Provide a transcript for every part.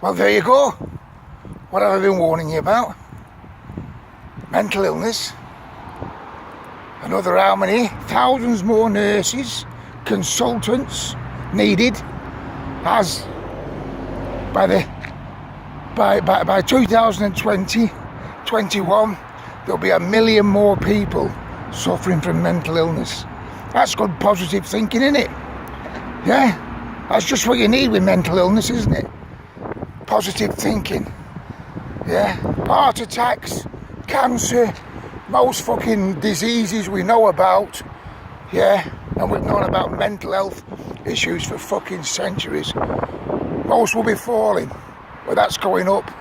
Well, there you go. What have I been warning you about? Mental illness. Another how many? Thousands more nurses, consultants needed, as by 2020, 21, there'll be 1 million more people suffering from mental illness. That's good positive thinking, isn't it? Yeah, that's just what you need with mental illness, isn't it? Positive thinking. Yeah, heart attacks, cancer, most fucking diseases we know about. Yeah, and we've known about mental health issues for fucking centuries. Most will be falling, but that's going up.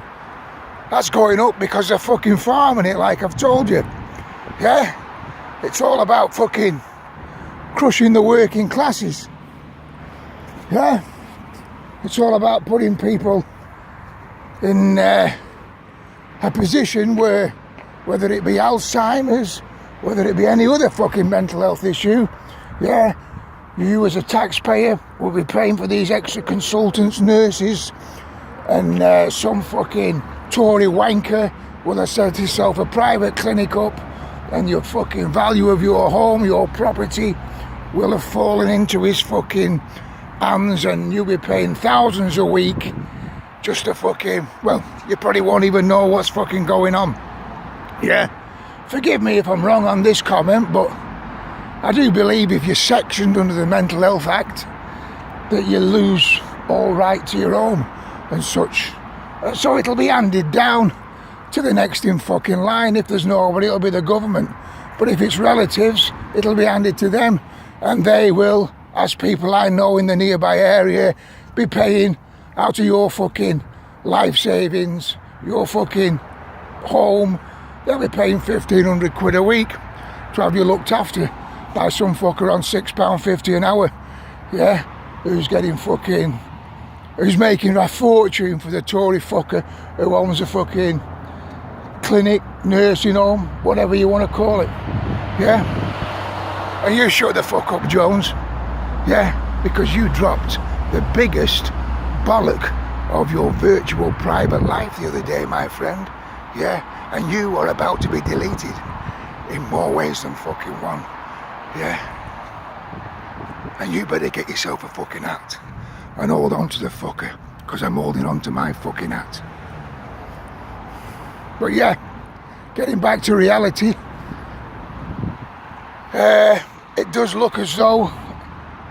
That's going up because they're fucking farming it, like I've told you. Yeah, it's all about fucking crushing the working classes. Yeah, it's all about putting people in a position where, whether it be Alzheimer's, whether it be any other fucking mental health issue, yeah, you as a taxpayer will be paying for these extra consultants, nurses, and some fucking Tory wanker will have set himself a private clinic up, and your fucking value of your home, your property, will have fallen into his fucking hands, and you'll be paying thousands a week just to fucking, well, you probably won't even know what's fucking going on. Yeah, forgive me if I'm wrong on this comment, but I do believe if you're sectioned under the Mental Health Act that you lose all right to your home and such. So it'll be handed down to the next in fucking line. If there's nobody, it'll be the government. But if it's relatives, it'll be handed to them, and they will, as people I know in the nearby area, be paying out of your fucking life savings, your fucking home. They'll be paying 1,500 quid a week to have you looked after by some fucker on £6.50 an hour. Yeah, who's making a fortune for the Tory fucker who owns a fucking clinic, nursing home, whatever you want to call it. Yeah, and you shut the fuck up, Jones. Yeah, because you dropped the biggest bollock of your virtual private life the other day, my friend. Yeah, and you are about to be deleted in more ways than fucking one. Yeah, and you better get yourself a fucking hat and hold on to the fucker, because I'm holding on to my fucking hat. But yeah, getting back to reality, it does look as though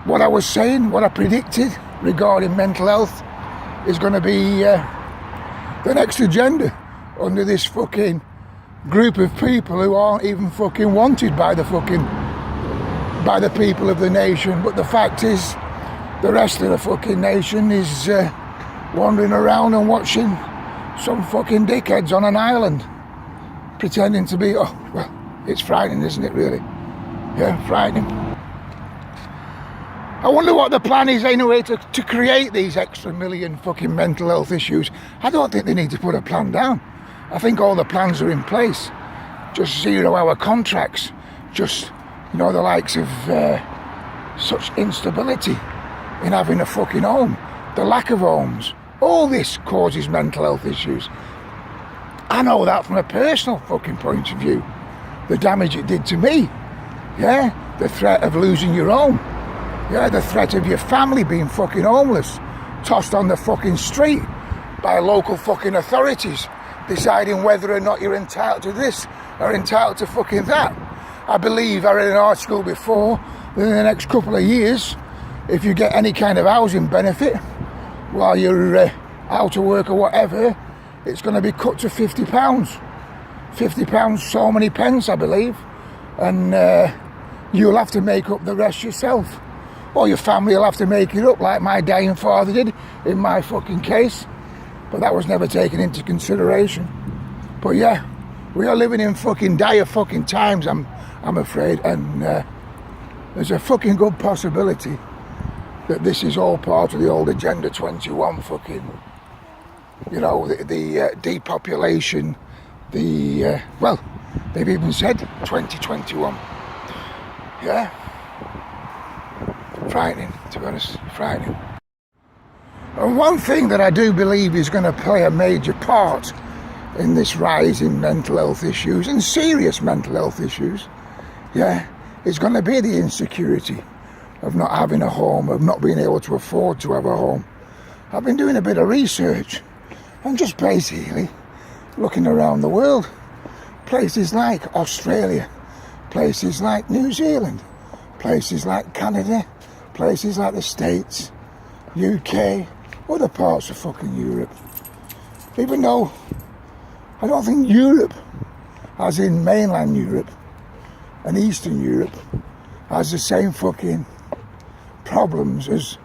what I was saying, what I predicted regarding mental health, is going to be the next agenda under this fucking group of people who aren't even fucking wanted by the people of the nation. But the fact is, the rest of the fucking nation is wandering around and watching some fucking dickheads on an island pretending to be, oh, well, it's frightening, isn't it, really? Yeah, frightening. I wonder what the plan is anyway to create these extra million fucking mental health issues. I don't think they need to put a plan down. I think all the plans are in place. Just 0 hour contracts, just, you know, the likes of such instability in having a fucking home, the lack of homes. All this causes mental health issues. I know that from a personal fucking point of view. The damage it did to me. Yeah, the threat of losing your home. Yeah, the threat of your family being fucking homeless, tossed on the fucking street by local fucking authorities, deciding whether or not you're entitled to this or entitled to fucking that. I believe I read an article before that in the next couple of years, if you get any kind of housing benefit while you're out of work or whatever, it's going to be cut to £50. £50, so many pence, I believe, and you'll have to make up the rest yourself. Or your family will have to make it up, like my dying father did in my fucking case. But that was never taken into consideration. But yeah, we are living in fucking dire fucking times, I'm afraid, and there's a fucking good possibility that this is all part of the old Agenda 21 fucking, you know, the depopulation, well, they've even said 2021. Yeah. Frightening, to be honest, frightening. And one thing that I do believe is going to play a major part in this rise in mental health issues, and serious mental health issues, yeah, is going to be the insecurity of not having a home, of not being able to afford to have a home. I've been doing a bit of research and just basically looking around the world. Places like Australia, places like New Zealand, places like Canada, places like the States, UK, other parts of fucking Europe. Even though I don't think Europe, as in mainland Europe and Eastern Europe, has the same fucking problems as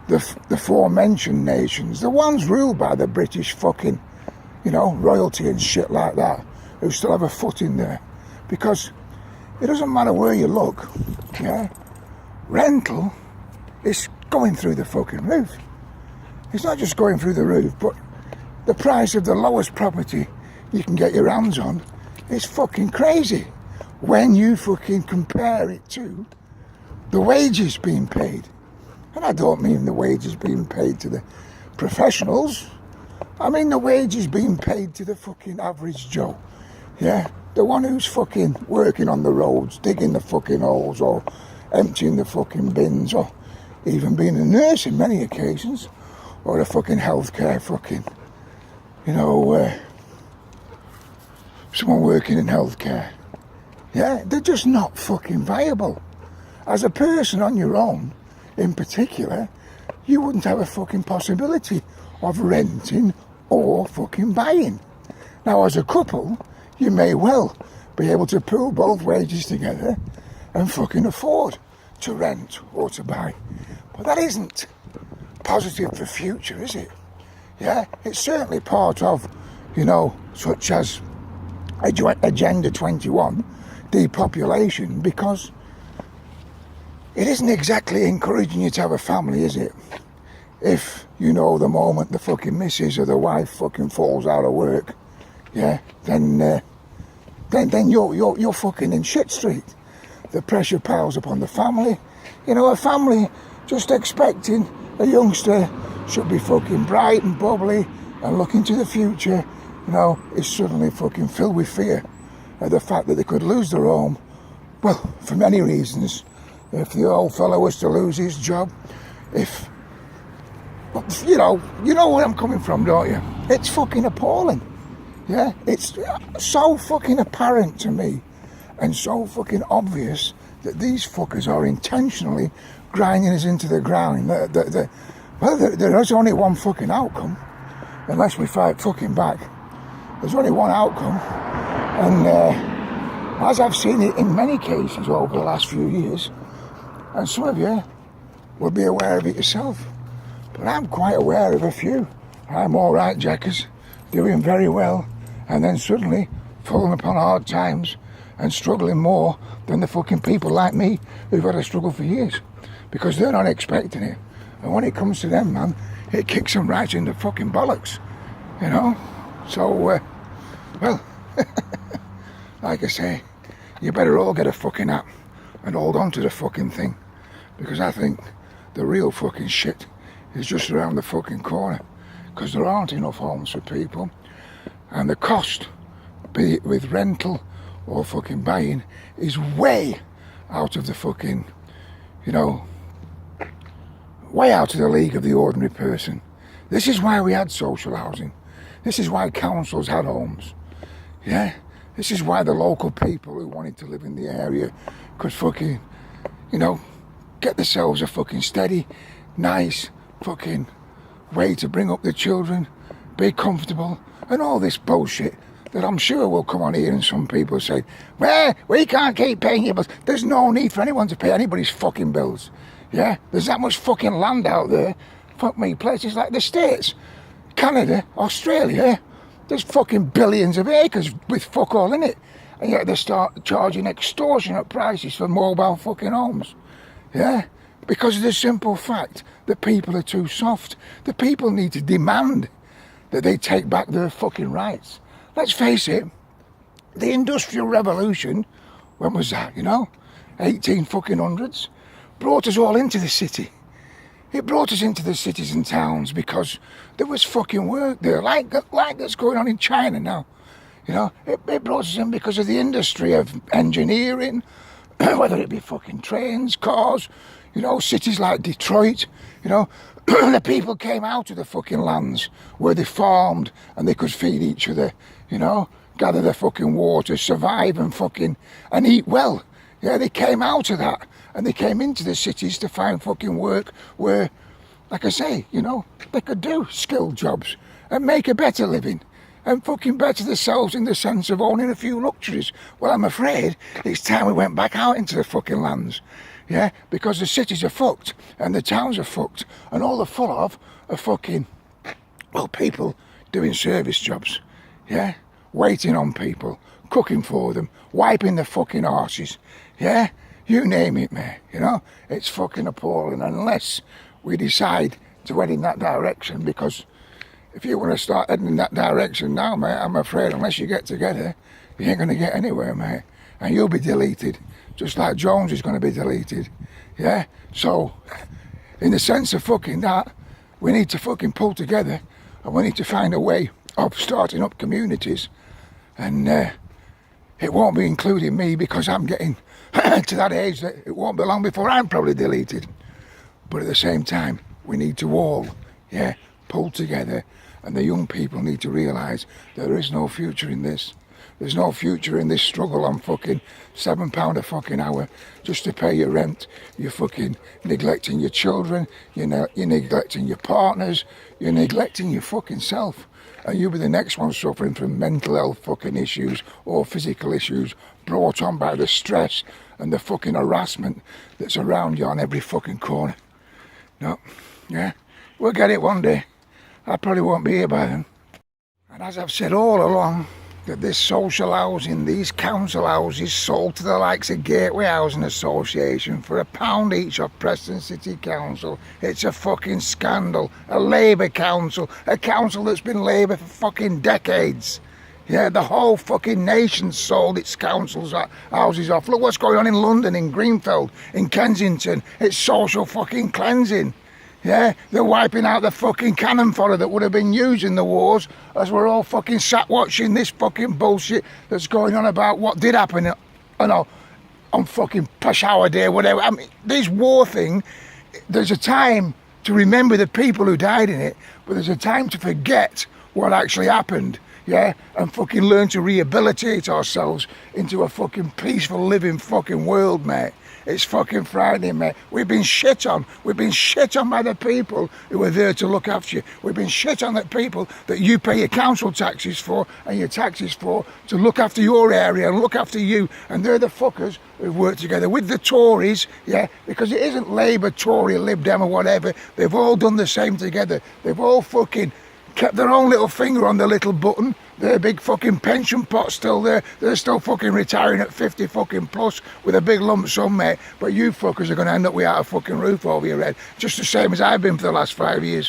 the aforementioned nations. The ones ruled by the British fucking, royalty and shit like that, who still have a foot in there. Because it doesn't matter where you look, yeah, rental is going through the fucking roof. It's not just going through the roof, but the price of the lowest property you can get your hands on is fucking crazy when you fucking compare it to the wages being paid. And I don't mean the wages being paid to the professionals. I mean the wages being paid to the fucking average Joe. Yeah, the one who's fucking working on the roads, digging the fucking holes, or emptying the fucking bins, or even being a nurse in many occasions, or a fucking healthcare fucking, someone working in healthcare. Yeah, they're just not fucking viable. As a person on your own, in particular, you wouldn't have a fucking possibility of renting or fucking buying. Now, as a couple, you may well be able to pool both wages together and fucking afford to rent or to buy. But that isn't positive for future, is it? Yeah, it's certainly part of, such as Agenda 21, depopulation, because it isn't exactly encouraging you to have a family, is it? If, the moment the fucking missus or the wife fucking falls out of work, yeah, then you're fucking in shit street. The pressure piles upon the family. A family just expecting a youngster should be fucking bright and bubbly and looking to the future, is suddenly fucking filled with fear at the fact that they could lose their home. Well, for many reasons. If the old fellow was to lose his job, you know where I'm coming from, don't you? It's fucking appalling. Yeah, it's so fucking apparent to me and so fucking obvious that these fuckers are intentionally grinding us into the ground. Well, there is only one fucking outcome, unless we fight fucking back. There's only one outcome, and as I've seen it in many cases over the last few years, and some of you will be aware of it yourself, but I'm quite aware of a few. I'm all right, Jackers, doing very well, and then suddenly falling upon hard times and struggling more than the fucking people like me who've had to struggle for years, because they're not expecting it. And when it comes to them, man, it kicks them right in the fucking bollocks, So, well, like I say, you better all get a fucking app and hold on to the fucking thing, because I think the real fucking shit is just around the fucking corner, because there aren't enough homes for people, and the cost, be it with rental or fucking buying, is way out of the fucking, way out of the league of the ordinary person. This is why we had social housing. This is why councils had homes. Yeah? This is why the local people who wanted to live in the area could fucking, get themselves a fucking steady, nice fucking way to bring up their children, be comfortable, and all this bullshit that I'm sure will come on here, and some people say, well, we can't keep paying your bills. There's no need for anyone to pay anybody's fucking bills. Yeah? There's that much fucking land out there. Fuck me, places like the States, Canada, Australia, there's fucking billions of acres with fuck all in it. And yet they start charging extortionate prices for mobile fucking homes. Yeah? Because of the simple fact that people are too soft. The people need to demand that they take back their fucking rights. Let's face it, the Industrial Revolution, when was that, 18 fucking hundreds, brought us all into the city. It brought us into the cities and towns because there was fucking work there, like that's going on in China now. You know, it brought us in because of the industry of engineering, whether it be fucking trains, cars, you know, cities like Detroit, you know, the people came out of the fucking lands where they farmed and they could feed each other, you know, gather the fucking water, survive and eat well. Yeah, they came out of that and they came into the cities to find fucking work where, like I say, you know, they could do skilled jobs and make a better living and fucking better themselves in the sense of owning a few luxuries. Well, I'm afraid it's time we went back out into the fucking lands, yeah, because the cities are fucked and the towns are fucked and all they're full of are fucking, well, people doing service jobs, yeah, waiting on people, cooking for them, wiping their fucking arses, yeah, you name it, mate, you know, it's fucking appalling unless we decide to head in that direction, because if you want to start heading in that direction now, mate, I'm afraid unless you get together, you ain't going to get anywhere, mate, and you'll be deleted, just like Jones is going to be deleted, yeah, so in the sense of fucking that, we need to fucking pull together and we need to find a way of starting up communities, and it won't be including me because I'm getting to that age that it won't be long before I'm probably deleted. But at the same time, we need to all, yeah, pull together, and the young people need to realise there is no future in this. There's no future in this struggle on fucking £7 a fucking hour just to pay your rent. You're fucking neglecting your children, you're neglecting your partners, you're neglecting your fucking self. And you'll be the next one suffering from mental health fucking issues or physical issues brought on by the stress and the fucking harassment that's around you on every fucking corner. No, yeah, we'll get it one day. I probably won't be here by then. And as I've said all along, that this social housing, these council houses sold to the likes of Gateway Housing Association for £1 each off Preston City Council. It's a fucking scandal. A Labour council, a council that's been Labour for fucking decades. Yeah, the whole fucking nation sold its councils houses off. Look what's going on in London, in Greenfield, in Kensington. It's social fucking cleansing. Yeah, they're wiping out the fucking cannon fodder that would have been used in the wars, as we're all fucking sat watching this fucking bullshit that's going on about what did happen, you know, on fucking Peshawar Day, whatever. I mean, this war thing, there's a time to remember the people who died in it, but there's a time to forget what actually happened, yeah, and fucking learn to rehabilitate ourselves into a fucking peaceful living fucking world, mate. It's fucking frightening, mate. We've been shit on. We've been shit on by the people who are there to look after you. We've been shit on the people that you pay your council taxes for and your taxes for to look after your area and look after you. And they're the fuckers who've worked together with the Tories, yeah, because it isn't Labour, Tory, Lib Dem or whatever. They've all done the same together. They've all fucking kept their own little finger on the little button. Their big fucking pension pot's still there. They're still fucking retiring at 50 fucking plus with a big lump sum, mate. But you fuckers are going to end up without a fucking roof over your head, just the same as I've been for the last 5 years.